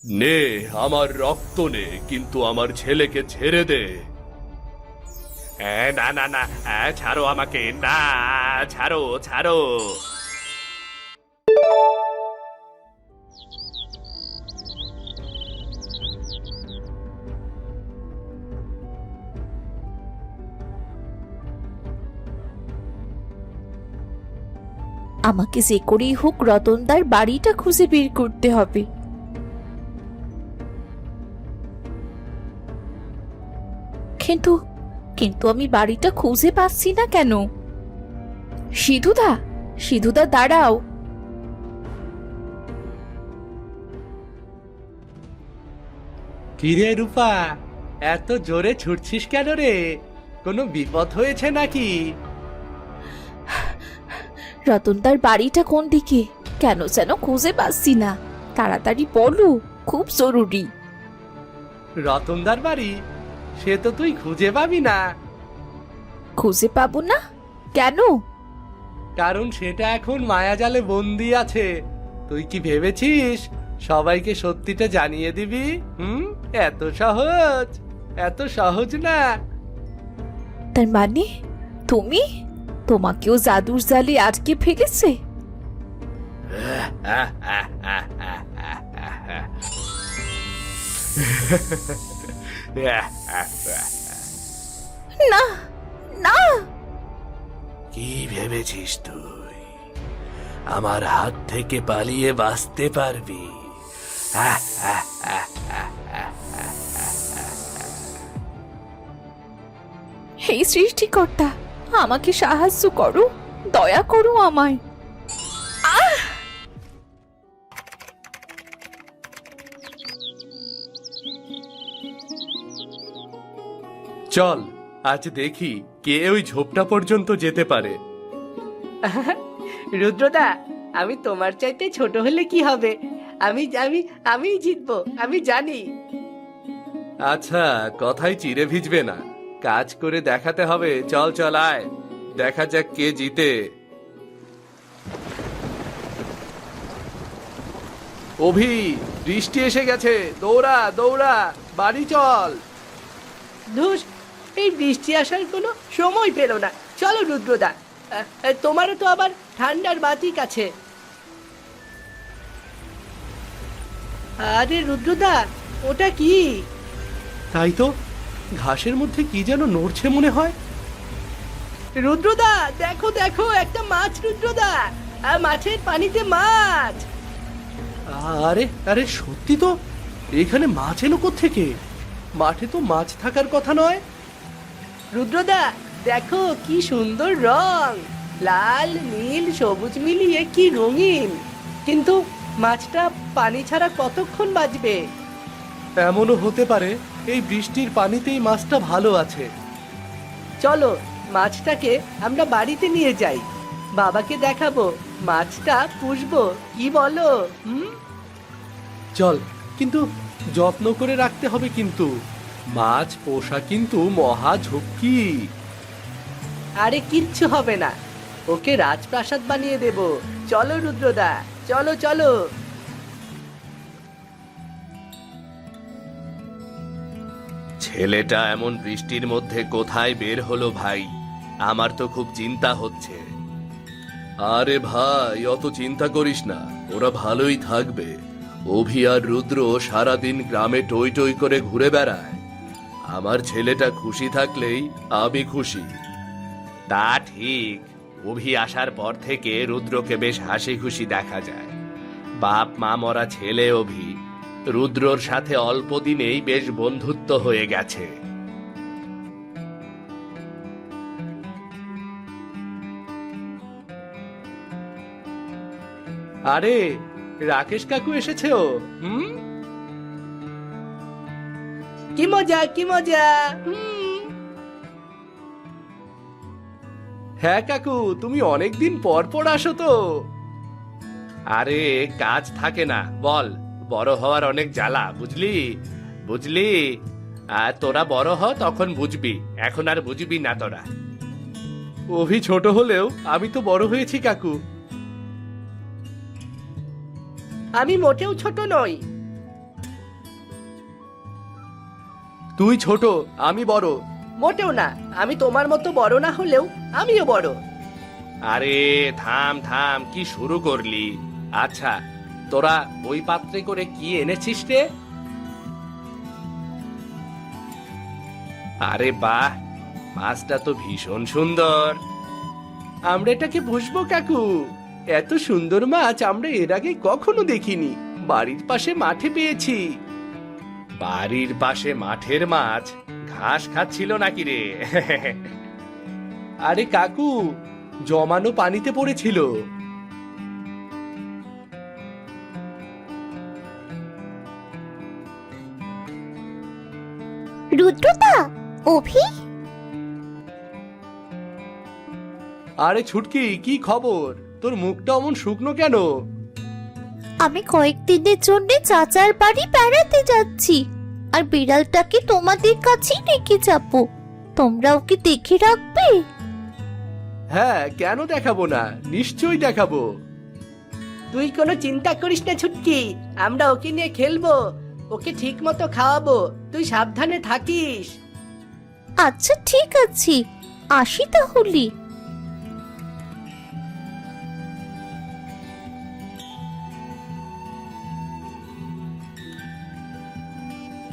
নে, আমার রক্ত নে, কিন্তু আমার ছেলেকে ছেড়ে দে। না না না, ছাড়ো আমাকে, না, ছাড়ো ছাড়ো। আমাকে যে করেই হোক রতনদার বাড়িটা খুঁজে বের করতে হবে। কিন্তু কিন্তু আমি বাড়িটা খুঁজে পাচ্ছি না কেন? সিধুদা, সিধুদা দাঁড়াও। কিরে রূপা, এত জোরে ছুটছিস কেন রে? কোনো বিপদ হয়েছে নাকি? রতনদার বাড়িটা কোন দিকে কেন যেন খুঁজে পাচ্ছি না, তাড়াতাড়ি বলো, খুব জরুরি। রতনদার বাড়ি? সে তো তুই খুঁজে পাবি না। খুঁজে পাবো না কেন? কারণ সেটা এখন মায়াজালে বন্দি আছে। তুই কি ভেবেছিস সবাইকে সত্যিটা জানিয়ে দিবি? এত সহজ, এত সহজ না। তার মানে তুমি, তোমাকেও জাদুর জালে আটকে ফেলেছে? না না। কি ভেবেছিস তুই আমার হাত থেকে পালিয়ে বাঁচতে পারবি? হে সৃষ্টিকর্তা, আমাকে সাহায্য করো, দয়া করো আমায়। চল আজ দেখি কে ওই ঝোপটা পর্যন্ত যেতে পারে। রুদ্রদা, আমি তোমার চাইতে ছোট হলে কি হবে? আমি আমি আমি জিতবো, আমি জানি। আচ্ছা, কথাই চিড়ে ভিজবে না, কাজ করে দেখাতে হবে। চল চল আয়, দেখা যাক কে জিতে। অভি, বৃষ্টি এসে গেছে, দৌড়া দৌড়া, বাড়ি চল। ধুস, এই বৃষ্টি আসার কোনো সময় পেল না। চলো রুদ্রদা, তোমারও তো আবার ঠান্ডার বাতিক আছে। আরে রুদ্রদা, ওটা কি? তাই তো, ঘাসের মধ্যে কি যেন নড়ছে মনে হয়। রুদ্রদা, দেখো দেখো, একটা মাছ রুদ্রদা, মাছের পানিতে মাছ। আরে আরে, সত্যি তো, এখানে মাছ এলো কোত্থেকে? মাঠে তো মাছ থাকার কথা নয়। রুদ্রদা, দেখো কি সুন্দর রং, লাল নীল সবুজ মিলিয়ে কি রঙিন। কিন্তু মাছটা পানি ছাড়া কতক্ষণ বাঁচবে? এমনও হতে পারে এই বৃষ্টির পানিতেই মাছটা ভালো আছে। চলো মাছটাকে আমরা বাড়িতে নিয়ে যাই, বাবাকে দেখাবো, মাছটা পুষবো, কি বলো? চল, কিন্তু যত্ন করে রাখতে হবে কিন্তু। মাছ পোষা কিন্তু মহা ঝক্কি। আরে কিচ্ছু হবে না, ওকে রাজপ্রাসাদ বানিয়ে দেব। চলো রুদ্রদা, চলো চলো। ছেলেটা এমন বৃষ্টির মধ্যে কোথায় বের হলো ভাই? আমার তো খুব চিন্তা হচ্ছে। আরে ভাই, অত চিন্তা করিস না, ওরা ভালোই থাকবে। অভি আর রুদ্র সারাদিন গ্রামে টই টই করে ঘুরে বেড়ায়। আমার ছেলেটা খুশি থাকলেই আমি খুশি। তা ঠিক, অভি আসার পর থেকে রুদ্রকে বেশ হাসি খুশি দেখা যায়। বাপ মা মরা ছেলে অভি রুদ্রর সাথে অল্প দিনেই বেশ বন্ধুত্ব হয়ে গেছে। আরে, রাকেশ কাকু এসেছে। ও কি মজা কি মজা। হ্যাঁ কাকু, তুমি অনেকদিন পর পর আসো তো। আরে কাজ থাকে না বল, বড় হওয়ার অনেক জ্বালা, বুঝলি বুঝলি। আর তোরা বড় হ, তখন বুঝবি, এখন আর বুঝবি না তোরা। অভি ছোট হলেও আমি তো বড় হয়েছি কাকু। আমি মোটেও ছোট নই। তুই ছোট, আমি বড়। মোটেও না, আমি তোমার মতো বড় না হলেও আমিও বড়। আরে থাম থাম, কি শুরু করলি? আচ্ছা, তোরা ওই পাত্রে করে কি এনেছিস রে? আরে বাহ, মাছটা তো ভীষণ সুন্দর। আমরা এটাকে বুঝবো কাকু? এত সুন্দর মাছ আমরা এর আগে কখনো দেখিনি। বাড়ির পাশে মাঠে পেয়েছি। বাড়ির পাশে মাঠের মাছ ঘাস খাচ্ছিল নাকি রে? আরে কাকু, জমানো পানিতে পড়েছিল। রুদ্রদা, অভি, আরে ছুটকি, কি খবর? তোর মুখটা অমন শুকনো কেন? আমি কয়েকদিনের জন্য চাচার বাড়ি বেড়াতে যাচ্ছি, আর বিড়ালটাকে তোমাদের কাছেই রেখে যাব। তোমরা ওকে দেখে রাখবে? হ্যাঁ, কেন দেখাবো না, নিশ্চয়ই দেখাবো। তুই কোনো চিন্তা করিস না ছুটকি, আমরা ওকে নিয়ে খেলবো, ওকে ঠিক মতো খাওয়াবো। তুই সাবধানে থাকিস। আচ্ছা ঠিক আছে, আসি তাহলে।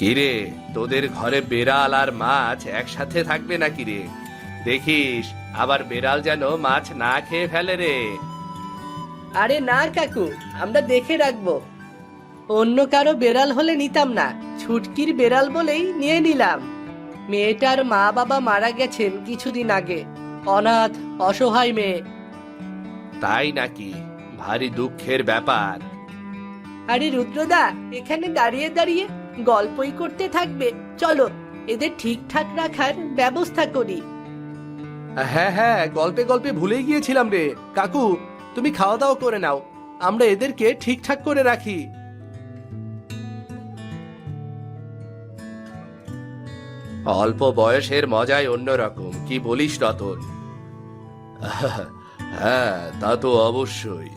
কিরে, তোদের ঘরে বেড়াল আর মাছ একসাথে থাকবে নাকি রে? দেখিস আবার বেড়াল যেন মাছ না খেয়ে ফেলে রে। আরে না কাকু, আমরা দেখে রাখবো। অন্য কারো বেড়াল হলে নিতাম না, ছুটকির বেড়াল বলেই নিয়ে নিলাম। মেয়েটার মা বাবা মারা গেছেন কিছুদিন আগে। অনাথ, অসহায় মেয়ে। তাই নাকি? ভারী দুঃখের ব্যাপার। আরে রুদ্রদা, এখানে দাঁড়িয়ে দাঁড়িয়ে গল্পই করতে থাকবে, চলো এদের ঠিকঠাক রাখার ব্যবস্থা করি। হ্যাঁ হ্যাঁ, গল্পে গল্পে ভুলেই গিয়েছিলাম রে। কাকু, তুমি খাওয়া দাওয়া করে নাও, আমরা এদেরকে ঠিকঠাক করে রাখি। অল্প বয়সের মজাই অন্যরকম, কি বলিস রতন? হ্যাঁ, তা তো অবশ্যই।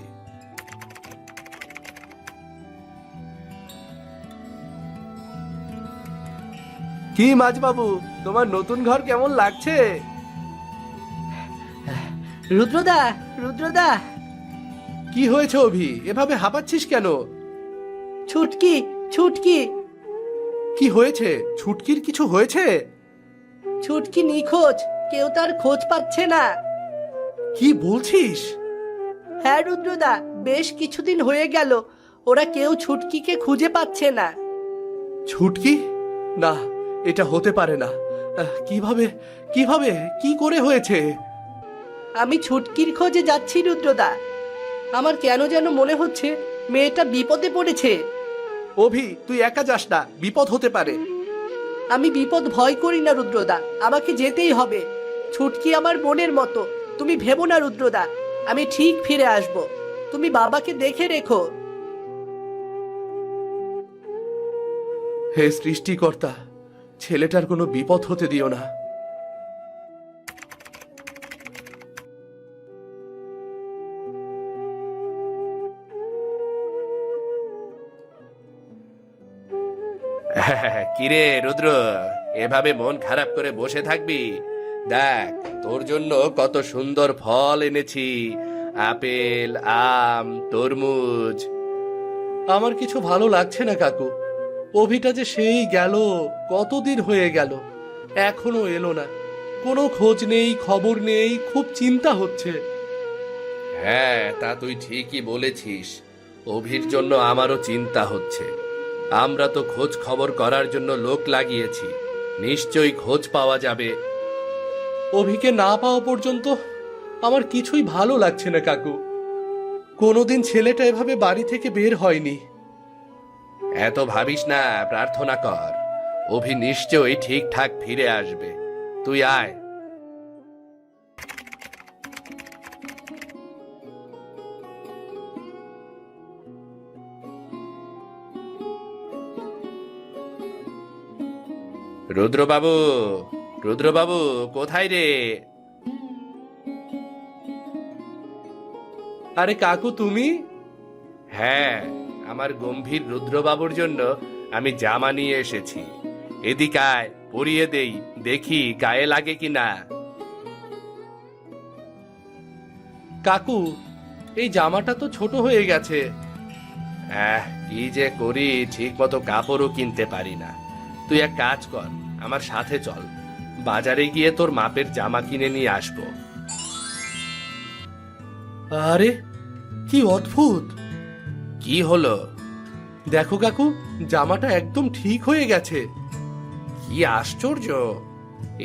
কি মাঝবাবু, তোমার নতুন ঘর কেমন লাগছে? রুদ্রদা, রুদ্রদা। কি হয়েছে অভি, এভাবে হাঁপাচ্ছিস কেন? ছুটকি, ছুটকি, কি হয়েছে? ছুটকির কিছু হয়েছে? ছুটকি নিখোঁজ, কেউ তার খোঁজ পাচ্ছে না। কি বলছিস? হ্যাঁ রুদ্রদা, বেশ কিছুদিন হয়ে গেল ওরা কেউ ছুটকিকে খুঁজে পাচ্ছে না। ছুটকি? না, এটা হতে পারে না। কিভাবে কিভাবে কি করে হয়েছে? আমি ছুটকির খোঁজে যাচ্ছি রুদ্রদা। আমার কেন যেন মনে হচ্ছে মেয়েটা বিপদে পড়েছে। অভি, তুই একা যাস না, বিপদ হতে পারে। আমি বিপদ ভয় করি না রুদ্রদা, আমাকে যেতেই হবে। ছুটকি আমার বোনের মতো, তুমি ভেবো না রুদ্রদা, আমি ঠিক ফিরে আসব। তুমি বাবাকে দেখে রেখো। হে সৃষ্টিকর্তা, ছেলেটার কোনো বিপদ হতে দিও না। কিরে রুদ্র, এভাবে মন খারাপ করে বসে থাকবি? দেখ, তোর জন্য কত সুন্দর ফল এনেছি। আপেল, আম, তরমুজ। আমার কিছু ভালো লাগছে না কাকু। অভিটা যে সেই গেল, কতদিন হয়ে গেল, এখনো এলো না। কোনো খোঁজ নেই, খবর নেই, খুব চিন্তা হচ্ছে। হ্যাঁ, তা তুই ঠিকই বলেছিস। অভির জন্য আমারও চিন্তা হচ্ছে। আমরা তো খোঁজ খবর করার জন্য লোক লাগিয়েছি, নিশ্চয়ই খোঁজ পাওয়া যাবে। অভিকে না পাওয়া পর্যন্ত আমার কিছুই ভালো লাগছে না কাকু। কোনোদিন ছেলেটা এভাবে বাড়ি থেকে বের হয়নি। এত ভাবিস না, প্রার্থনা কর। অভি নিশ্চয়ই ঠিকঠাক ফিরে আসবে। তুই আয়। রুদ্রবাবু, রুদ্রবাবু, কোথায় রে? আরে কাকু, তুমি? হ্যাঁ, আমার গম্ভীর রুদ্রবাবুর জন্য আমি জামা নিয়ে এসেছি। এদিকে আয়। পরিয়ে দেই, দেখি গায়ে লাগে কিনা। কাকু, এই জামাটা তো ছোট হয়ে গেছে। কি যে করি, ঠিক মতো কাপড়ও কিনতে পারি না। তুই এক কাজ কর, আমার সাথে চল, বাজারে গিয়ে তোর মাপের জামা কিনে নিয়ে আসবো। আরে কি অদ্ভুত! কি হলো? দেখো কাকু, জামাটা একদম ঠিক হয়ে গেছে। কি আশ্চর্য,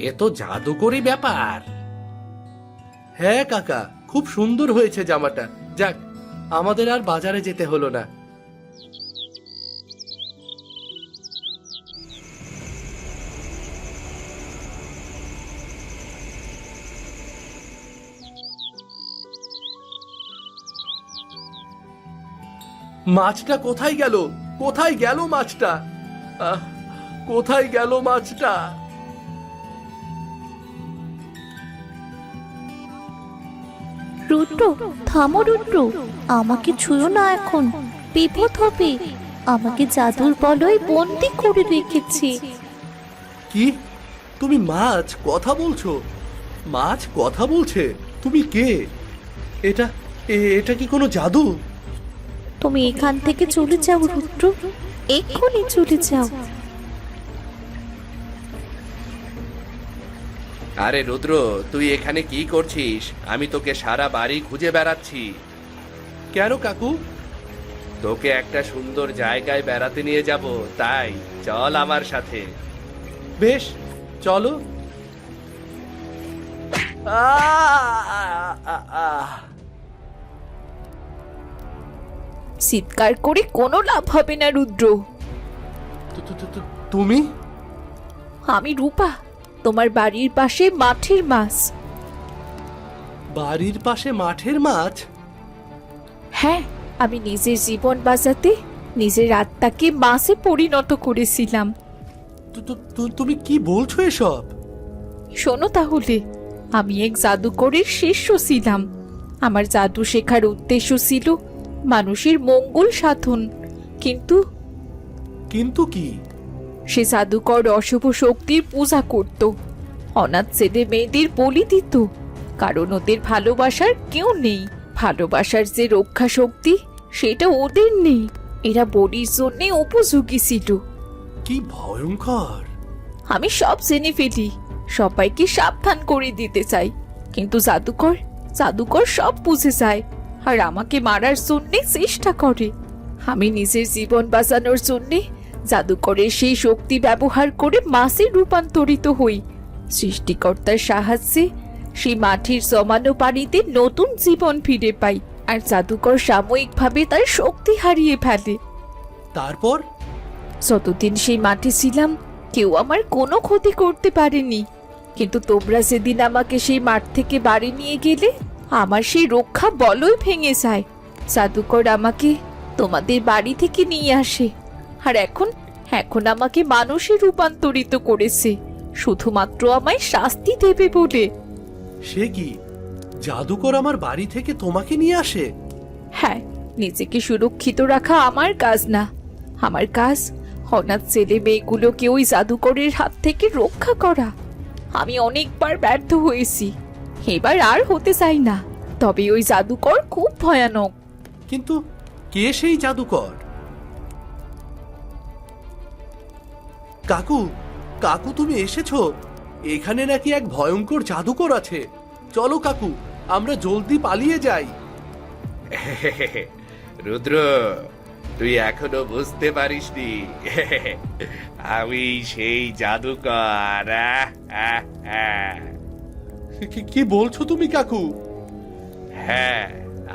এ তো জাদুকরি ব্যাপার। হ্যাঁ কাকা, খুব সুন্দর হয়েছে জামাটা। যাক, আমাদের আর বাজারে যেতে হলো না। মাছটা কোথায় গেল? কোথায় গেল মাছটা? কোথায় গেল মাছটা? রুদ্র, থামো রুদ্র, আমাকে ছুঁয়ো না এখন, বিপদ হবে। আমাকে জাদুর বলয় বন্দি করে রেখেছে। কি? তুমি মাছ কথা বলছো? মাছ কথা বলছে? তুমি কে? এটা কি কোনো জাদু? তুমি এখান থেকে চলে যাও রুদ্র, এক্ষুনি চলে যাও। আরে রুদ্র, তুই এখানে কি করছিস? আমি তোকে সারা বাড়ি খুঁজে বেড়াচ্ছি। কেন কাকু? তোকে একটা সুন্দর জায়গায় বেড়াতে নিয়ে যাব, তাই চল আমার সাথে। বেশ, চলো। চিৎকার করে কোনো লাভ হবে না রুদ্র। তুমি? আমি রূপা, তোমার বাড়ির পাশে মাঠের মাছ। বাড়ির পাশে মাঠের মাছ? হ্যাঁ, আমি নিজের জীবন বাঁচাতে নিজের আত্মাকে মাছে পরিণত করেছিলাম। তুমি কি বলছো এসব? শোনো তাহলে, আমি এক জাদুকরের শিষ্য ছিলাম। আমার জাদু শেখার উদ্দেশ্য ছিল মানুষের মঙ্গল সাধন। কিন্তু কিন্তু কি? সে জাদুকর অশুভ শক্তির পূজা করত, অনাথ ছেলে মেয়েদের বলি দিত, কারণ ওদের ভালোবাসার কেউ নেই। ভালোবাসার যে রক্ষা শক্তি, সেটা ওদের নেই। এরা বলির জন্যে উপযোগী ছিল। কি ভয়ঙ্কর! আমি সব জেনে ফেলি, সবাইকে সাবধান করে দিতে চাই, কিন্তু জাদুকর সব বুঝে যায় আর আমাকে মারার জন্যে চেষ্টা করে। আমি নিজের জীবন বাঁচানোর জন্যে জাদুকরের সেই শক্তি ব্যবহার করে মাছে রূপান্তরিত হই। সৃষ্টিকর্তার সাহায্যে সেই মাটির জমানো পানিতে নতুন জীবন ফিরে পাই, আর জাদুকর সাময়িকভাবে তার শক্তি হারিয়ে ফেলে। তারপর? যতদিন সেই মাঠে ছিলাম, কেউ আমার কোনো ক্ষতি করতে পারেনি। কিন্তু তোমরা যেদিন আমাকে সেই মাঠ থেকে বাড়ি নিয়ে গেলে, আমার সেই রক্ষা বলয় ভেঙে যায়। জাদুকর আমাকে তোমাদের বাড়ি থেকে নিয়ে আসে, আর এখন আমাকে মানুষে রূপান্তরিত করেছে, শুধুমাত্র আমায় শাস্তি দেবে বলে। সে কি? জাদুকর আমার বাড়ি থেকে তোমাকে নিয়ে আসে? হ্যাঁ, নিজেকে সুরক্ষিত রাখা আমার কাজ না। আমার কাজ অনাথ ছেলে মেয়েগুলোকে ওই জাদুকরের হাত থেকে রক্ষা করা। আমি অনেকবার ব্যর্থ হয়েছি, এবার আর হতে চাই না। তবে ওই জাদুকর খুব ভয়ানক। কিন্তু কে সেই জাদুকর? কাকু, কাকু তুমি এসেছো? এখানে নাকি এক ভয়ঙ্কর জাদুকর আছে। চলো কাকু, আমরা জলদি পালিয়ে যাই। রুদ্র, তুই এখনো বুঝতে পারিসনি, আমি সেই জাদুকর। কি বলছো তুমি কাকু? হ্যাঁ,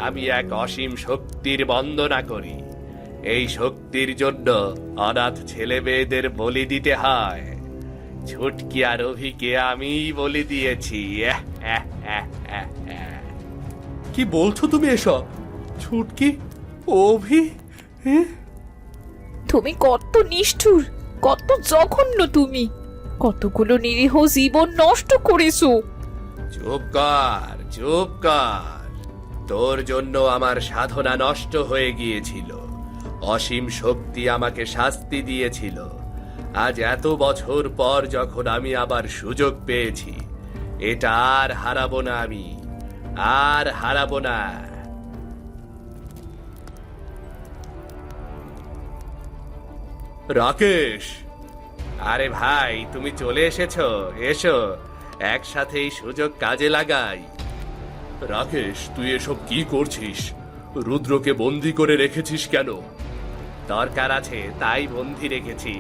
আমি এক অসীম শক্তির বন্দনা করি। এই শক্তির জন্য অনাথ ছেলে মেয়েদের বলি দিতে হয়। ছুটকি আর অভিকে আমি বলি দিয়েছি। কি বলছো তুমি এসব? ছুটকি, অভি? তুমি কত নিষ্ঠুর, কত জঘন্য! তুমি কতগুলো নিরীহ জীবন নষ্ট করেছো। চুপ কর, চুপ কর। তোর জন্য আমার সাধনা নষ্ট হয়ে গিয়েছিল। অসীম শক্তি আমাকে শাস্তি দিয়েছিল। আজ এত বছর পর যখন আমি আবার সুযোগ পেয়েছি, এটা আর হারাবো না, আমি আর হারাবো না। রাকেশ, আরে ভাই, তুমি চলে এসেছো, এসো একসাথে এই সুযোগ কাজে লাগাই। রাকেশ, তুই এসব কি করছিস? রুদ্রকে বন্দি করে রেখেছিস কেন? দরকার আছে তাই বন্দি রেখেছি।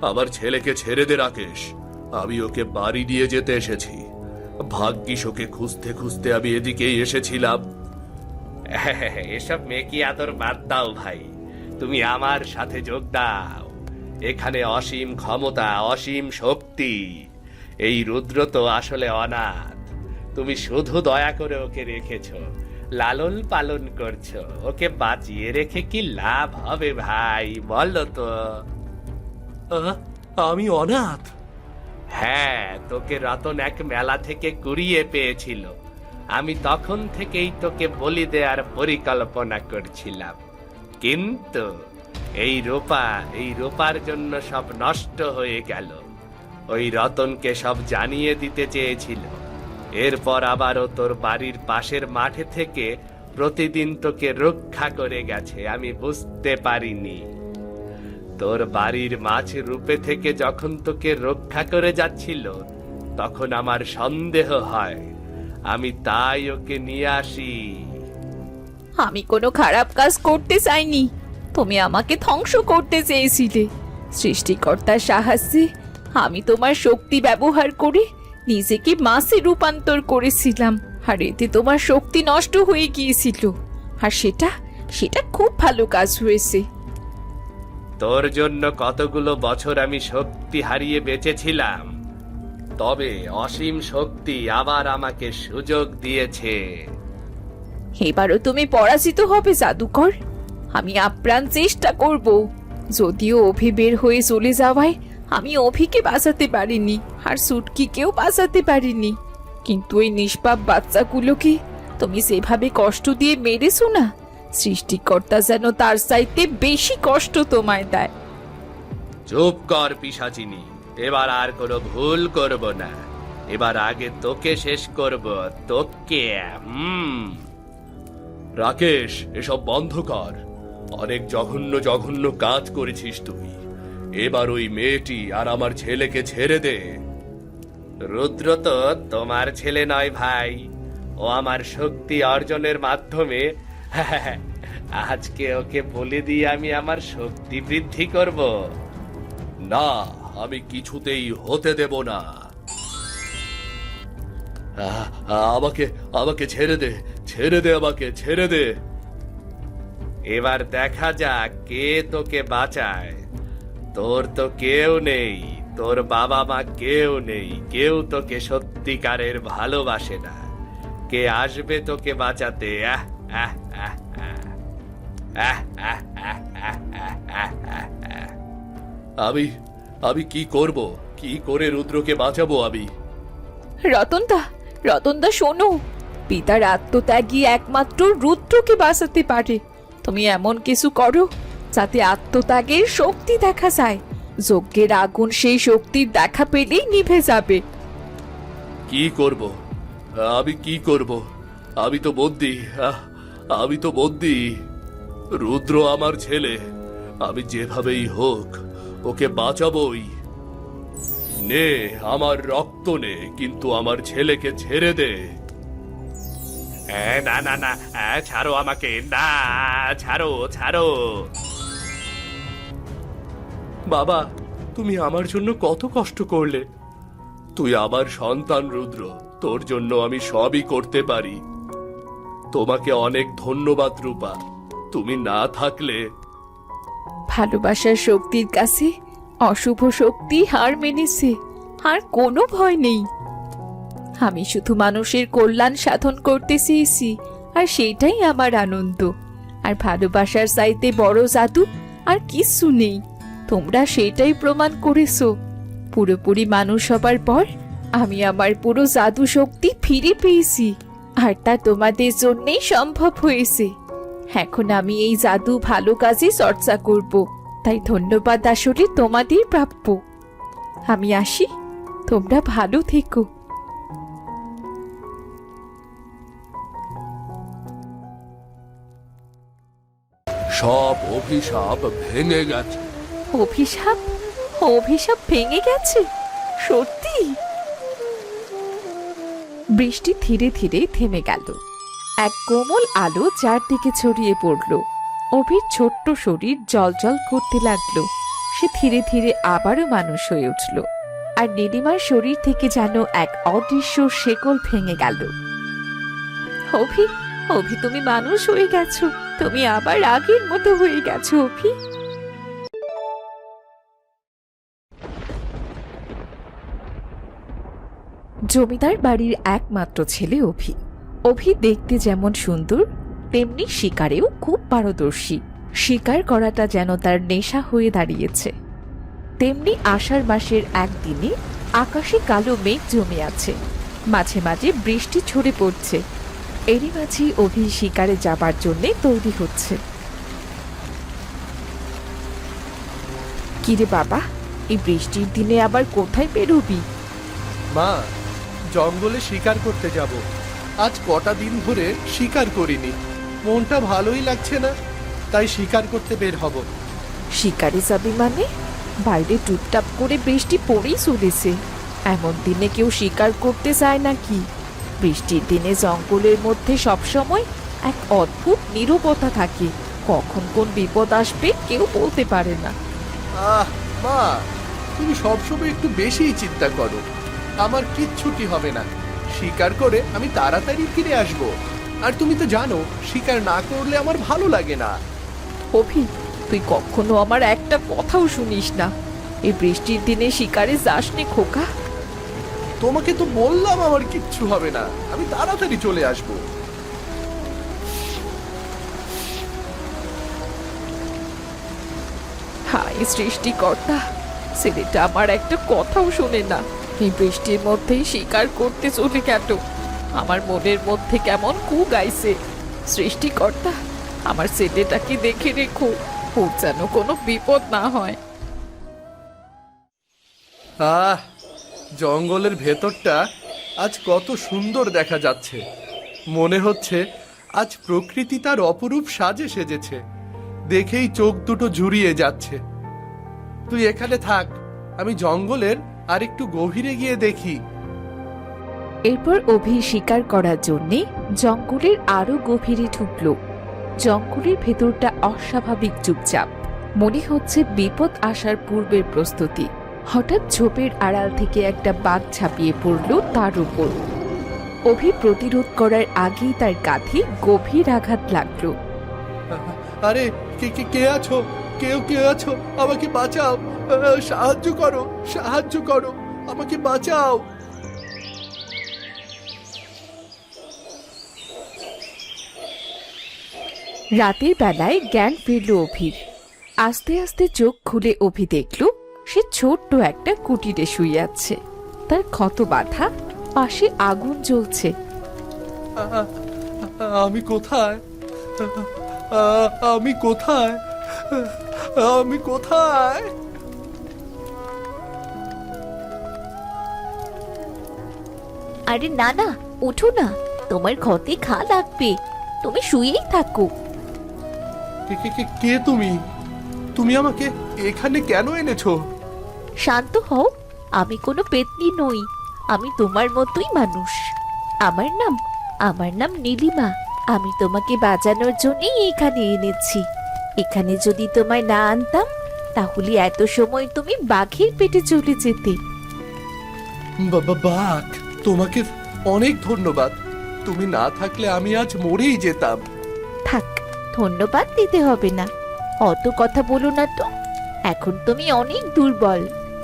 আমার ছেলেকে ছেড়ে দে রাকেশ, আমি ওকে বাড়ি নিয়ে যেতে এসেছি। ভাগ্যিস ওকে খুঁজতে খুঁজতে আমি এদিকেই এসেছিলাম। এসব মেকি আদর বাদ দাও ভাই, তুমি আমার সাথে যোগ দাও। এখানে অসীম ক্ষমতা, অসীম শক্তি। এই রুদ্র তো আসলে অনাথ, তুমি শুধু দয়া করে ওকে রেখেছো, লালন পালন করছো। ওকে বাঁচিয়ে রেখে কি লাভ হবে ভাই, বলো তো? আমি অনাথ? হ্যাঁ, তোকে রতন এক মেলা থেকে কুড়িয়ে পেয়েছিল। আমি তখন থেকেই তোকে বলি দেওয়ার পরিকল্পনা করছিলাম, কিন্তু এই রূপার জন্য সব নষ্ট হয়ে গেল। ওই রতনকে সব জানিয়ে দিতে চেয়েছিল। এরপর আবারও তোর বাড়ির পাশের মাঠে থেকে প্রতিদিন তোকে রক্ষা করে গেছে, আমি বুঝতে পারিনি। তোর বাড়ির মাছ রূপে থেকে যখন তোকে রক্ষা করে যাচ্ছিল, তখন আমার সন্দেহ হয়, আমি তাই ওকে নিয়ে আসি। আমি কোনো খারাপ কাজ করতে চাইনি, তুমি আমাকে ধ্বংস করতে চেয়েছিলে। সৃষ্টিকর্তার সাহায্যে আমি তোমার শক্তি ব্যবহার করে নিজেকে মাছে রূপান্তর করেছিলাম, আর এতে তোমার শক্তি নষ্ট হয়ে গিয়েছিল। আর সেটা খুব ভালো কাজ হয়েছে। তোর জন্য কতগুলো বছর আমি শক্তি হারিয়ে বেঁচেছিলাম, তবে অসীম শক্তি আবার আমাকে সুযোগ দিয়েছে। এবারও তুমি পরাজিত হবে জাদুকর। আমি আপ্রাণ চেষ্টা করব। যদিও অভি বের হয়ে চলে যাওয়ায় আমি অভিকে বাঁচাতে পারিনি, আর সুটকিকেও বাঁচাতে পারিনি, কিন্তু এই নিষ্পাপ বাচ্চাগুলোকে তুমি যেভাবে কষ্ট দিয়ে মেরেছো না, সৃষ্টিকর্তা যেন তার চাইতে বেশি কষ্ট তোমায় দেয়। চুপ কর পিশাচিনী, এবার আর কোনো ভুল করব না। এবার আগে তোকে শেষ করব, তোকে। রাকেশ, এসব বন্ধ কর। অনেক জঘন্য জঘন্য কাজ করেছিস তুই। এবার ওই মেয়েটি আর আমার ছেলেকে ছেড়ে দে। রুদ্র তো তোমার ছেলে নয় ভাই, ও আমার শক্তি অর্জনের মাধ্যমে আজকে ওকে বলে দিয়ে আমি আমার শক্তি বৃদ্ধি করব। না, আমি কিছুতেই হতে দেব না। আমাকে আমাকে ছেড়ে দে, ছেড়ে দে, আমাকে ছেড়ে দে। এবার দেখা যাক কে তোকে বাঁচায়। তোর তো কেউ নেই, তোর বাবা মা কেউ নেই, কেউ তোকে সত্যিকারের ভালোবাসে না। কে আসবে তোকে বাঁচাতে? আমি কি করব? কি করে রুদ্রকে বাঁচাবো আমি? রতনদা শোনো, পিতার আত্মত্যাগী একমাত্র রুদ্রকে বাঁচাতে পারে। তুমি এমন কিছু করো যাতে আত্মত্যাগের শক্তি দেখা যায়। যজ্ঞের আগুন সেই শক্তির দেখা পেলেই নিভে যাবে। কি করব? আমি কি করব? আমি তো বন্দী, আমি তো বন্দী। রুদ্র আমার ছেলে, আমি যেভাবেই হোক ওকে বাঁচাবই। নে, আমার রক্ত নে, কিন্তু আমার ছেলেকে ছেড়ে দে। না না না, ছাড়ো আমাকে, না, ছাড়ো ছাড়ো। বাবা, তুমি আমার জন্য কত কষ্ট করলে। তুই আমার সন্তান রুদ্র, তোর জন্য আমি সবই করতে পারি। তোমাকে অনেক ধন্যবাদ রূপা, তুমি না থাকলে। ভালোবাসার শক্তির কাছে অশুভ শক্তি হার মেনেছে, আর কোনো ভয় নেই। আমি শুধু মানুষের কল্যাণ সাধন করতে চেয়েছি, আর সেইটাই আমার আনন্দ। আর ভালোবাসার চাইতে বড় জাদু আর কিছু নেই। তোমরা সেটাই প্রমাণ করেছো। পুরোপুরি মানুষ হবার পর আমি আমার পুরো জাদু শক্তি ফিরে পেয়েছি, আর তা তোমাদের জন্যই সম্ভব হয়েছে। এখন আমি এই জাদু ভালো কাজে চর্চা করব, তাই ধন্যবাদ আসলে তোমাদের প্রাপ্য। আমি আসি, তোমরা ভালো থেকো। সব অভিশাপ ভেঙে গেছে। অভিশাপ? অভিশাপ ভেঙে গেছে? সত্যি? বৃষ্টি ধীরে ধীরে থেমে গেল। এক কোমল আলো চারদিকে ছড়িয়ে পড়ল। অভির ছোট্ট শরীর জলজল করতে লাগলো। সে ধীরে ধীরে আবারও মানুষ হয়ে উঠল। আর নীলিমার শরীর থেকে যেন এক অদৃশ্য শেকল ভেঙে গেল। অভি, অভি, তুমি মানুষ হয়ে গেছো। তুমি আবার আগের মতো হয়ে গেছো অভি। জমিদার বাড়ির একমাত্র ছেলে অভি। অভি দেখতে যেমন সুন্দর, তেমনি শিকারেও খুব পারদর্শী। শিকার করাটা যেন তার নেশা হয়ে দাঁড়িয়েছে। তেমনি আষাঢ় মাসের একদিনে আকাশে কালো মেঘ জমে আছে, মাঝে মাঝে বৃষ্টি ঝরে পড়ছে। এরই মাঝে অভি শিকারে যাবার জন্য তৈরি হচ্ছে। কিরে বাবা, এই বৃষ্টির দিনে আবার কোথায় বেরোবি? মা, জঙ্গলে শিকার করতে যাব। আজ কটা দিন ধরে শিকার করিনি, মনটা ভালোই লাগছে না, তাই শিকার করতে বের হব। শিকারে যাবি মানে? বাইরে টুপটাপ করে বৃষ্টি পড়েই চলেছে। এমন দিনে কেউ শিকার করতে যায় নাকি? বৃষ্টির দিনে জঙ্গলের মধ্যে সবসময় এক অদ্ভুত নীরবতা থাকে। কখন কোন বিপদ আসবে কেউ বলতে পারে না। মা, তুমি সবসময় একটু বেশিই চিন্তা করো। আমার কিচ্ছুটি হবে না, শিকার করে আমি তাড়াতাড়ি ফিরে আসব। আর তুমি তো জানো, শিকার না করলে আমার ভালো লাগে না। অভি, তুই কখনো আমার একটা কথাও শুনিস না। এই বৃষ্টির দিনে শিকারে যাসনি খোকা। তোমাকে তো বললাম আমার কিচ্ছু হবে না, আমি তাড়াতাড়ি চলে আসব। হায় সৃষ্টিকর্তা, ছেলেটা আমার একটা কথাও শোনে না। এই বৃষ্টির মধ্যেই শিকার করতে চলে গেল। আমার মনের মধ্যে কেমন কু গাইছে। সৃষ্টিকর্তা, আমার ছেলেটাকে দেখে রেখো, ওর যেন কোনো বিপদ না হয়। জঙ্গলের ভেতরটা আজ কত সুন্দর দেখা যাচ্ছে। মনে হচ্ছে আজ প্রকৃতি তার অপরূপ সাজে সেজেছে। দেখেই চোখ দুটো জুড়িয়ে যাচ্ছে। তুই এখানে থাক, আমি জঙ্গলের আর একটু গভীরে গিয়ে দেখি। এরপর অভি শিকার করার জন্যে জঙ্গলের আরো গভীরে ঢুকলো। জঙ্গলের ভেতরটা অস্বাভাবিক চুপচাপ, মনে হচ্ছে বিপদ আসার পূর্বের প্রস্তুতি। হঠাৎ ঝোপের আড়াল থেকে একটা বাঘ ঝাঁপিয়ে পড়ল তার উপর। অভি প্রতিরোধ করার আগেই তার কাঁধে গভীর আঘাত লাগলো। আরে, কে কে কে আছো? কে আছো? আমাকে বাঁচাও, সাহায্য করো, সাহায্য করো, আমাকে বাঁচাও। রাতের বেলায় জ্ঞান ফিরল অভির। আস্তে আস্তে চোখ খুলে অভি দেখল সে ছোট্ট একটা কুটিরে শুয়ে আছে। তার ক্ষত বাঁধা, পাশে আগুন জ্বলছে। আমি কোথায়? আমি কোথায়? আমি কোথায়? আরে না না, ওঠো না, তোমার ক্ষতে ঘা লাগবে, তুমি শুয়েই থাকো। কে তুমি? তুমি আমাকে এখানে কেন এনেছো? শান্ত হও, আমি কোনো পেতনি নই, আমি তোমার মতোই মানুষ। আমার নাম নীলিমা। আমি তোমাকে বাঁচানোর জন্যই এখানে এনেছি। এখানে যদি তোমায় না আনতাম, তাহলে এত সময় তুমি বাঘের পেটে চলে যেতে। বাঘ, তোমাকে অনেক ধন্যবাদ। তুমি না থাকলে আমি আজ মরেই যেতাম। থাক, ধন্যবাদ দিতে হবে না, অত কথা বলো না তো। এখন তুমি অনেক দুর্বল,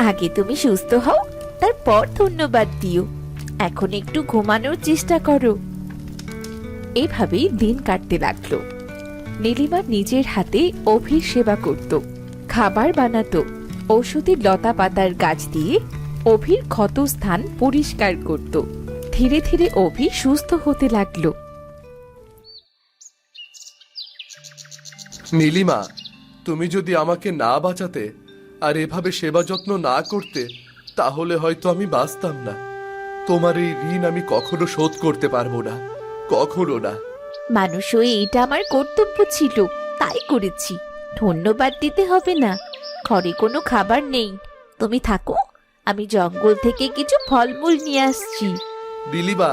আগে তুমি সুস্থ হও, তারপর ধন্যবাদ দিও। এখন একটু ঘুমানোর চেষ্টা করো। এভাবেই দিন কাটতে লাগলো। নীলিমা নিজের হাতে অভির সেবা করত, খাবার বানাতো, ঔষধি লতা পাতার গাছ দিয়ে অভির ক্ষত স্থান পরিষ্কার করত। ধীরে ধীরে অভি সুস্থ হতে লাগলো। নীলিমা, তুমি যদি আমাকে না বাঁচাতে আর এভাবে সেবা যত্ন না করতে, তাহলে হয়তো আমি বাঁচতাম না। তোমার এই ঋণ আমি কখনো শোধ করতে পারবো না, কখনো না। মানুষ হয়ে এটা আমার কর্তব্য ছিল, তাই করেছি। ধন্যবাদ দিতে হবে না। ঘরে কোনো খাবার নেই, তুমি থাকো, আমি জঙ্গল থেকে কিছু ফলমূল নিয়ে আসছি। দিলিবা,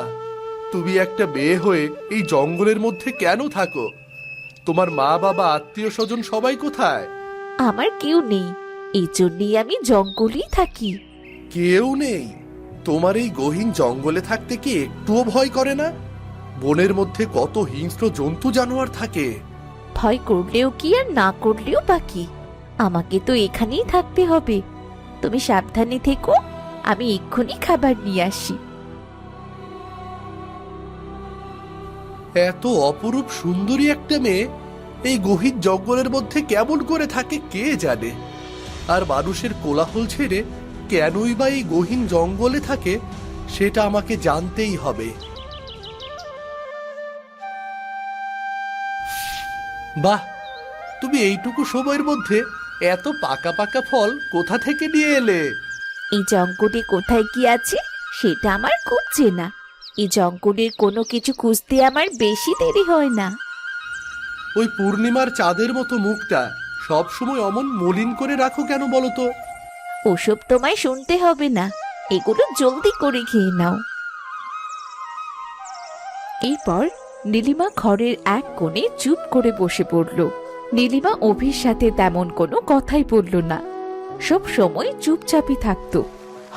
তুমি একটা মেয়ে হয়ে এই জঙ্গলের মধ্যে কেন থাকো? তোমার মা বাবা আত্মীয় স্বজন সবাই কোথায়? আমার কেউ নেই, এই জন্যই আমি জঙ্গলেই থাকি। কেউ নেই? তোমার এই গহীন জঙ্গলে থাকতে কি একটুও ভয় করে না? বনের মধ্যে কত হিংস্র জন্তু জানোয়ার থাকে। ভয় করলেও কি আর না করলেও বাকি, আমাকে তো এখানেই থাকতে হবে। তুমি সাবধানে থেকো, আমি এক্ষুনি খাবার নিয়ে আসি। এত অপরূপ সুন্দরী একটা মেয়ে এই গহীন জঙ্গলের মধ্যে কেমন করে থাকে কে জানে। আর মানুষের কোলাহল ছেড়ে কেনই বা এই গহীন জঙ্গলে থাকে সেটা আমাকে জানতেই হবে। বাহ, তুমি এইটুকু সময়ের মধ্যে এত পাকা পাকা ফল কোথা থেকে নিয়ে এলে? এই জঙ্গলে কোথায় কি আছে সেটা আমার খুব চেনা। এই জঙ্গলের কোনো কিছু খুঁজতে আমার বেশি দেরি হয় না। ওই পূর্ণিমার চাঁদের মতো মুখটা সব সময় অমন মলিন করে রাখো কেন বলো তো? ওসব তোমায় শুনতে হবে না, এগুলো জলদি করে খেয়ে নাও। এরপর নীলিমা ঘরের এক কোণে চুপ করে বসে পড়ল। নীলিমা অভির সাথে তেমন কোনো কথাই বলল না, সব সময় চুপচাপই থাকতো।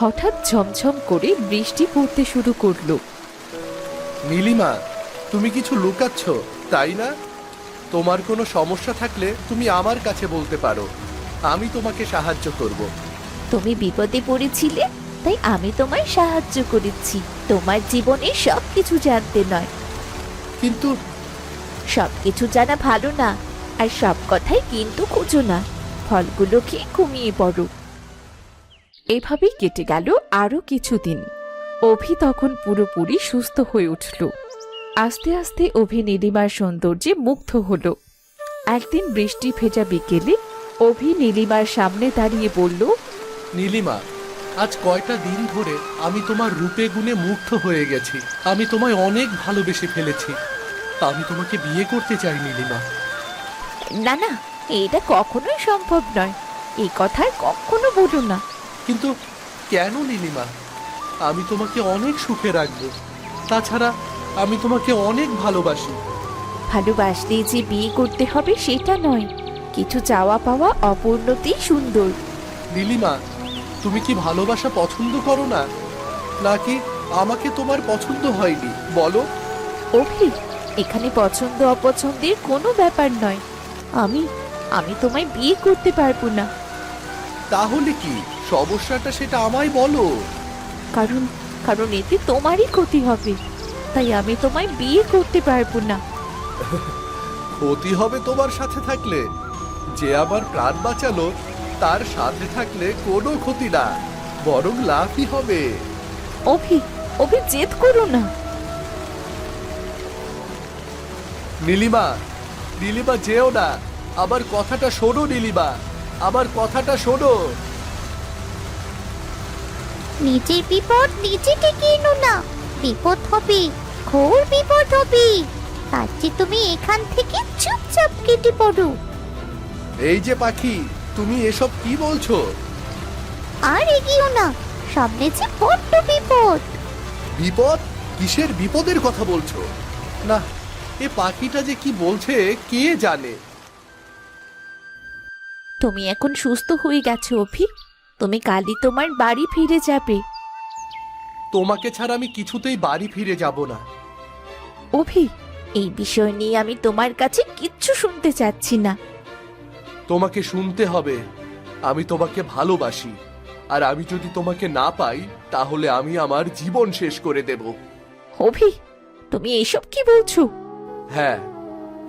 হঠাৎ ঝমঝম করে বৃষ্টি পড়তে শুরু করলো। নীলিমা, তুমি কিছু লুকাচ্ছ তাই না? তোমার কোনো সমস্যা থাকলে তুমি আমার কাছে বলতে পারো, আমি তোমাকে সাহায্য করব। তুমি বিপদে পড়েছিলে, তাই আমি তোমায় সাহায্য করেছি। তোমার জীবনে সবকিছু জানতে নয়। কিন্তু সবকিছু জানা ভালো না, আর সব কথাই কিন্তু খুঁজো না। ফলগুলো খেয়ে ঘুমিয়ে পড়ো। এভাবেই কেটে গেল আরো কিছুদিন। অভি তখন পুরোপুরি সুস্থ হয়ে উঠল। আস্তে আস্তে অভি নীলিমার সৌন্দর্যে মুগ্ধ হল। একদিন বৃষ্টি ভেজা বিকেলে অভি নীলিমার সামনে দাঁড়িয়ে বলল, নীলিমা, আজ কয়টা দিন ধরে আমি তোমার রূপে গুণে মুগ্ধ হয়ে গেছি। আমি তোমায় অনেক ভালোবেসে ফেলেছি। আমি তোমাকে বিয়ে করতে চাই নীলিমা। না না, এটা কখনোই সম্ভব নয়। এই কথা আর কখনো বলো না। কিন্তু কেন নীলিমা? আমি তোমাকে অনেক সুখে রাখবো। তাছাড়া আমি তোমাকে অনেক ভালোবাসি। ভালোবাসলেই যে বিয়ে করতে হবে সেটা নয়, কিছু চাওয়া পাওয়া অপূর্ণতেই সুন্দর। নীলিমা, তুমি কি ভালোবাসা পছন্দ করো না, নাকি আমাকে তোমার পছন্দ হয়নি বলো? অভি, এখানে পছন্দ অপছন্দের কোনো ব্যাপার নয়। আমি তোমায় বিয়ে করতে পারবো না। তাহলে কি সমস্যাটা সেটা আমায় বলো। কারণ এতে তোমারই ক্ষতি হবে, তাই আমি তোমায় বিয়ে করতে পারবো না। ক্ষতি হবে তোমার সাথে থাকলে? যে আমার প্রাণ বাঁচালো তার সাথে থাকলে কোনো ক্ষতি না, বরং লাভই হবে। অভি জেদ করো না। নীলিমা, নীলিমা যেও না, আমার কথাটা শোনো নীলিমা, আমার কথাটা শোনো। নিজের বিপদ নিজে ডেকে এনো না, বিপদ হবে, ঘোর বিপদ হবে। তার চেয়ে তুমি এখান থেকে চুপচাপ কেটে পড়ো। এই যে পাখি, তুমি এসব কি বলছো? আর এগিয়েও না, সামনে যে বড্ড বিপদ। বিপদ? কিসের বিপদের কথা বলছো? না, এ পাখিটা যে কি বলছে কে জানে। তুমি এখন সুস্থ হয়ে গেছো অভি, তুমি কালই তোমার বাড়ি ফিরে যাবে। তোমাকে ছাড়া আমি কিছুতেই বাড়ি ফিরে যাব না। অভি, এই বিষয় নিয়ে আমি তোমার কাছে কিচ্ছু শুনতে চাচ্ছি না। তোমাকে শুনতে হবে। আমি তোমাকে ভালোবাসি, আর আমি যদি তোমাকে না পাই তাহলে আমি আমার জীবন শেষ করে দেব। অভি, তুমি এসব কি বলছো? হ্যাঁ,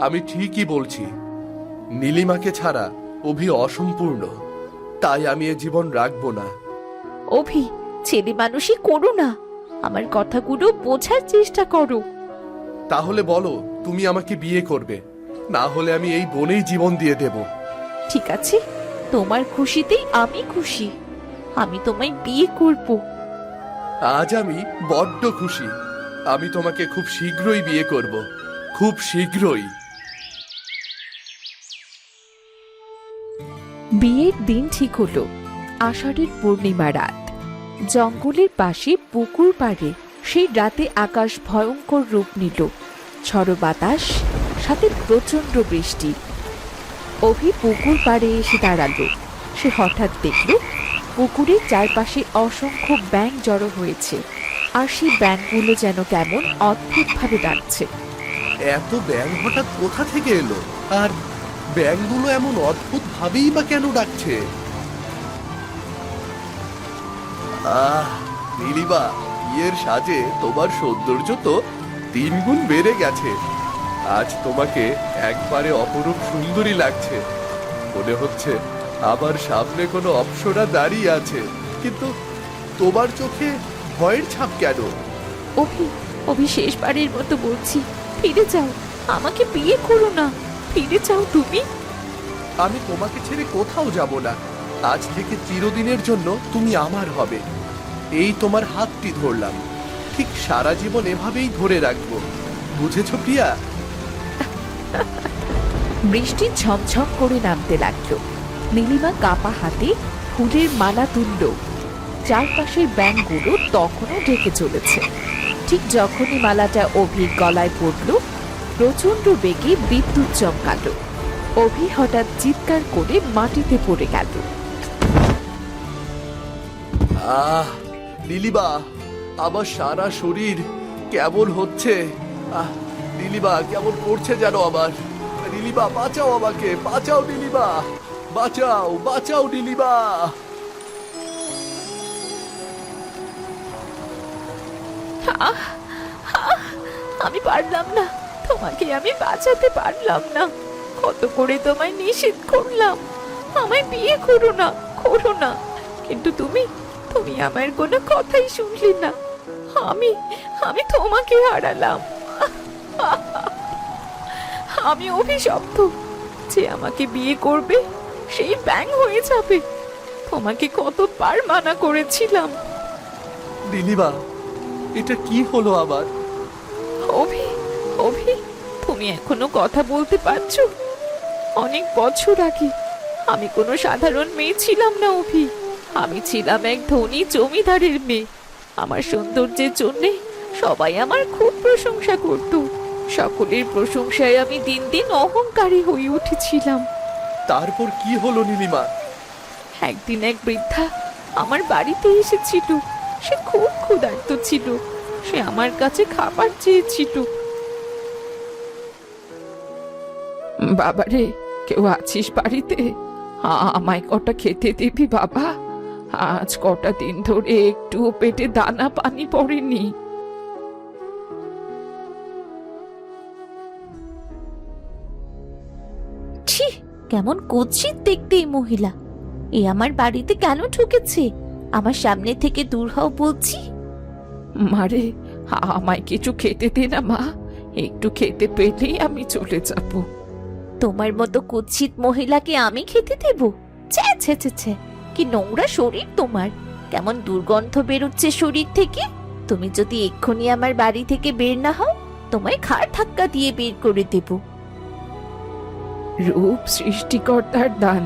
আমি ঠিকই বলছি। নীলিমাকে ছাড়া অভি অসম্পূর্ণ, তাই আমি এ জীবন রাখবো না। অভি, ছেলে মানুষই করো না, আমার কথাগুলো বোঝার চেষ্টা করো। তাহলে বলো, তুমি আমাকে বিয়ে করবে? না হলে আমি এই বনেই জীবন দিয়ে দেব। ঠিক আছে, তোমার খুশিতেই আমি খুশি। আমি তোমায় বিয়ে করব। আজ আমি বড্ড খুশি। আমি তোমাকে খুব শীঘ্রই বিয়ে করব, খুব শীঘ্রই। বিয়ের দিন ঠিক হলো। আষাঢ়ের পূর্ণিমা রাত। জঙ্গলের পাশে পুকুর পাড়ে সেই রাতে আকাশ ভয়ঙ্কর রূপ নিল। ঝড়ো বাতাস, সাথে প্রচন্ড বৃষ্টি। অভি পুকুর পাড়ে এসে দাঁড়ালো। সে হঠাৎ দেখল পুকুরের চারপাশে অসংখ্য ব্যাঙ জড়ো হয়েছে, আর সেই ব্যাঙগুলো যেন কেমন অদ্ভুতভাবে ডাকছে। এত ব্যাঙ হঠাৎ কোথা থেকে এলো? আর ব্যাঙগুলো এমন অদ্ভুত ভাবেই বা কেন ডাকছে? আহ, নীলিমা, বিয়ের সাজে তোমার সৌন্দর্য তো 3 গুণ বেড়ে গেছে। আজ তোমাকে একবারে অপরূপ সুন্দরী লাগছে। মনে হচ্ছে আমার সামনে কোনো অপ্সরা দাঁড়িয়ে আছে, কিন্তু তোমার চোখে ভয়ের ছাপ কেন? অভি, অভি শেষবারের মতো বলছি, ফিরে যাও, আমাকে বিয়ে করো না। ফিরে যাও তুমি। আমি তোমাকে ছেড়ে কোথাও যাব না। আজ থেকে চিরদিনের জন্য তুমি আমার হবে। এই তোমার হাতটি ধরলাম, ঠিক সারা জীবন এভাবেই ধরে রাখবো। বুঝেছো প্রিয়া? বৃষ্টি ঝমঝম করে নামতে লাগলো। নীলিমা কাপা হাতে ফুলের মালা তুলল। চারপাশের ব্যাঙগুলো তখনও ঢেকে চলেছে। ঠিক যখনই মালাটা অভির গলায় পড়ল, প্রচন্ড বেগে বিদ্যুৎ চমকালো। অভি হঠাৎ চিৎকার করে মাটিতে পড়ে গেল। আহ, নীলিমা, আমার সারা শরীর কেমন হচ্ছে। আহ, নীলিমা, কেমন করছে যেন আমার। নীলিমা, বাঁচাও আমাকে, বাঁচাও নীলিমা, বাঁচাও, বাঁচাও নীলিমা। আমি পারলাম না, তোমাকে আমি বাঁচাতে পারলাম না। কত করে তোমায় নিষেধ করলাম, আমায় বিয়ে করো না, করো না, কিন্তু তুমি তুমি আমার কোনো কথাই শুনলি না। আমি আমি তোমাকে হারালাম। আমি অভিশপ্ত, যে আমাকে বিয়ে করবে সেই ব্যাঙ হয়ে যাবে। তোমাকে কতবার মানা করেছিলাম। নীলিমা, এটা কি হলো আবার? অভি, অভি, তুমি এখনো কথা বলতে পারছো? অনেক বছর আগে আমি কোনো সাধারণ মেয়ে ছিলাম না অভি। আমি ছিলাম এক ধনী জমিদারের মেয়ে। আমার সৌন্দর্যের জন্যে সবাই আমার খুব প্রশংসা করত। সকলের প্রশংসায় আমি দিন দিন অহংকারী হয়ে উঠেছিলাম। তারপর কি হলো নীলিমা? একদিন এক বৃদ্ধা আমার বাড়িতে এসেছিল। সে খুব ক্ষুধার্ত ছিল। সে আমার কাছে খাবার চেয়েছিল। বাবারে, কেউ আছিস বাড়িতে? আমায় কটা খেতে দিবি বাবা? আজ কটা দিন ধরে একটু পেটে দানা পানি পড়েনি। ছি, কেমন কুৎসিত দেখতে এই মহিলা। এ আমার বাড়িতে কেন ঢুকেছে? আমার সামনে থেকে দূর হও বলছি। মারে, আমায় কিছু খেতে দে না মা। একটু খেতে পেলেই আমি চলে যাব। তোমার মতো কুৎসিত মহিলাকে আমি খেতে দেব? ছে ছে ছে ছে, কি নোংরা শরীর তোমার। কেমন দুর্গন্ধ বেরোচ্ছে শরীর থেকে। তুমি যদি এক্ষুনি আমার বাড়ি থেকে বের না হও, তোমায় ঘাড় ধাক্কা দিয়ে বের করে দেব। রূপ সৃষ্টিকর্তার দান,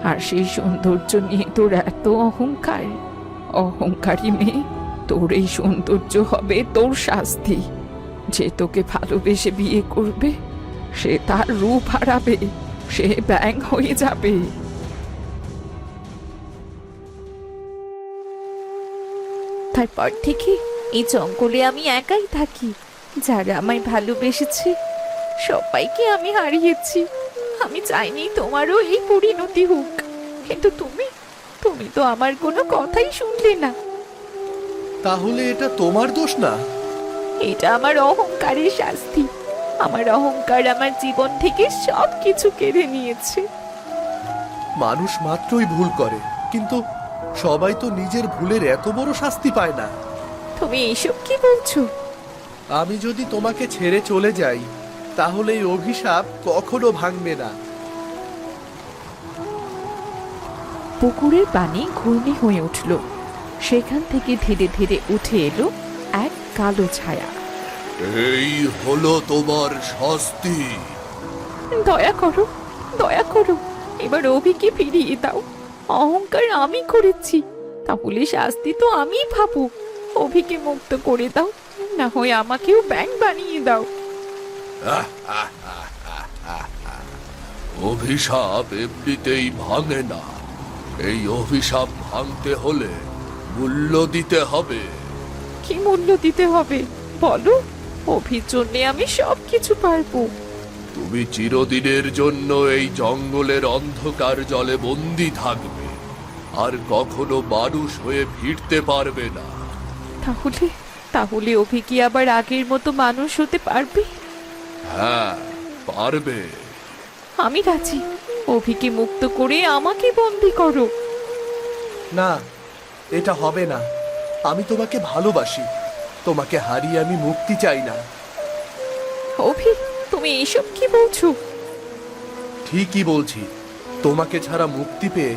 আর সেই সৌন্দর্য নিয়ে তোর এত অহংকার। অহংকারী মেয়ে, তোর এই সৌন্দর্য হবে তোর শাস্তি। যে তোকে ভালোবেসে বিয়ে করবে, সে তার রূপ হারাবে, সে ব্যাঙ হয়ে যাবে। তারপর থেকে এই জঙ্গলে আমি একাই থাকি। যারা আমায় ভালোবেসেছে সবাইকে আমি হারিয়েছি। আমি চাইনি তোমারও এই পরিণতি হোক, কিন্তু তুমি তুমি তো আমার কোনো কথাই শুনলে না। তাহলে এটা তোমার দোষ না? এটা আমার অহংকারের শাস্তি। আমার অহংকার আমার জীবন থেকে সবকিছু কেড়ে নিয়েছে। মানুষ মাত্রই ভুল করে, কিন্তু সবাই তো নিজের ভুলের এত বড় শাস্তি পায় না। তুমি এইসব কি বলছো? আমি যদি তোমাকে ছেড়ে চলে যাই, তাহলে এই অভিশাপ কখনো ভাঙবে না। পুকুরের পানি ঘূর্ণি হয়ে উঠল। সেখান থেকে ধীরে ধীরে উঠে এলো এক কালো ছায়া। এই হলো তোমার শাস্তি। দয়া করো, দয়া করো, এবার অভিকে ফিরিয়ে দাও। অহংকার আমি করেছি, তাহলে শাস্তি তো আমিই পাবো। অভিকে মুক্ত করে দাও, না হয় আমাকেও ব্যাঙ বানিয়ে দাও। অভিশাপ এমনিতেই ভাঙে না, এই অভিশাপ ভাঙতে হলে মূল্য দিতে হবে। কি মূল্য দিতে হবে বলো? অভির জন্যে আমি সবকিছু পারবো। তুমি চিরদিনের জন্য এই জঙ্গলের অন্ধকার জলে বন্দি থাকবে, আর কখনো মানুষ হয়ে ফিরতে পারবে না। তাহলে তাহলে অভি কি আবার আগের মতো মানুষ হতে পারবে? হ্যাঁ, পারবে। আমি রাজি, অভিকে মুক্ত করে আমাকে বন্দি করো। না, এটা হবে না। আমি তোমাকে ভালোবাসি, তোমাকে হারিয়ে আমি মুক্তি চাই না। অভি, তুমি এসব কি বলছো? ঠিকই বলছি, তোমাকে ছাড়া মুক্তি পেয়ে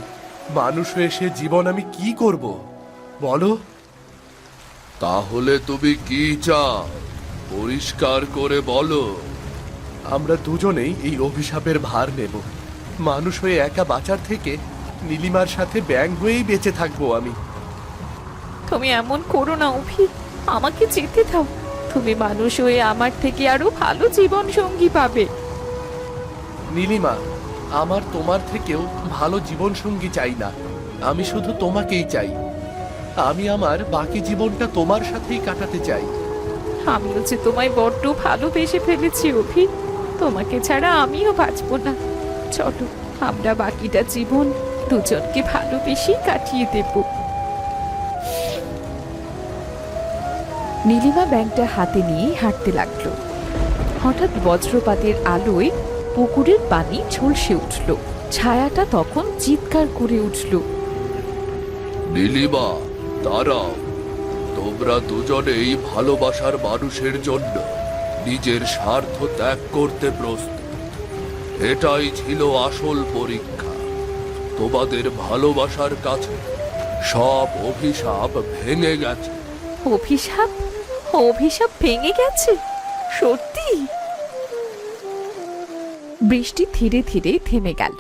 মানুষ হয়ে সে জীবন আমি কি করব বলো? তাহলে তুমি কি চাও, পরিষ্কার করে বলো। আমরা দুজনেই এই অভিশাপের ভার নেব। মানুষ হয়ে একা বাঁচার থেকে নীলিমার সাথে ব্যাঙ হয়েই বেঁচে থাকবো আমি। তুমি এমন করো না অভি, আমাকে যেতে দাও। তুমি মানুষ হয়ে আমার থেকে আরো ভালো জীবন সঙ্গী পাবে। নীলিমা, আমার তোমার থেকেও ভালো জীবন সঙ্গী চাই না, আমি শুধু তোমাকেই চাই। আমি আমার বাকি জীবনটা তোমার সাথেই কাটাতে চাই। আমি হচ্ছে তোমায় বড্ড ভালোবেসে ফেলেছি অভি, তোমাকে ছাড়া আমিও বাঁচবো না। চলো, আমরা বাকিটা জীবন দুজনকে ভালোবেসেই কাটিয়ে দেব। নীলিমা ব্যাংকটা হাতে নিয়ে হাঁটতে লাগলো। হঠাৎ বজ্রপাতের আলোয় পুকুরের পানি ঝলসে উঠল। ছায়াটা তখন চিৎকার করে উঠল। নীলিমা, দাঁড়াও। তোমরা দুজনেই ভালোবাসার মানুষের জন্য নিজের স্বার্থ ত্যাগ করতে প্রস্তুত। এটাই ছিল আসল পরীক্ষা। তোমাদের ভালোবাসার কাছে সব অভিশাপ ভেঙে গেছে। অভিশাপ? অভিশাপ ভেঙে গেছে? সত্যি? বৃষ্টি ধীরে ধীরে থেমে গেল।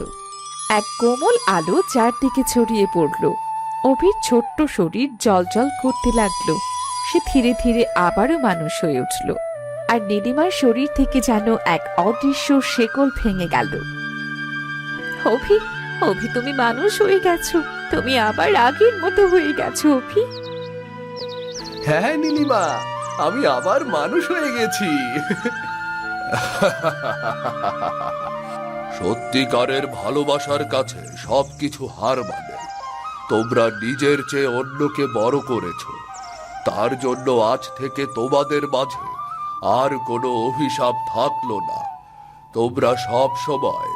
এক কোমল আলো চারদিকে ছড়িয়ে পড়ল। অভির ছোট্ট শরীর জলজল করতে লাগলো। সে ধীরে ধীরে আবারও মানুষ হয়ে উঠল। আর নীলিমার শরীর থেকে যেন এক অদৃশ্য শেকল ভেঙে গেল। অভি, অভি, তুমি মানুষ হয়ে গেছো। তুমি আবার আগের মতো হয়ে গেছো অভি। হ্যাঁ নীলিমা, আমি আবার মানুষ হয়ে গেছি। সত্যিকারের ভালোবাসার কাছে সবকিছু হার মানে। তোমরা নিজের চেয়ে অন্যকে বড় করেছো, তার জন্য আজ থেকে তোমাদের মাঝে আর কোনো অভিশাপ থাকলো না। তোমরা সব সময়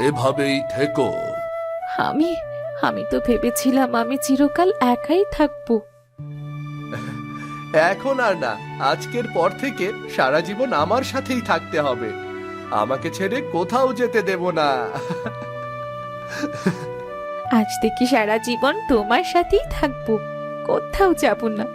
এভাবেই থেকো। আমি আমি তো ভেবেছিলাম আমি চিরকাল একাই থাকবো। এখন আর না, আজকের পর থেকে সারা জীবন আমার সাথেই থাকতে হবে। আমাকে ছেড়ে কোথাও যেতে দেব না। আজ থেকে সারা জীবন তোমার সাথেই থাকবো, কোথাও যাব না।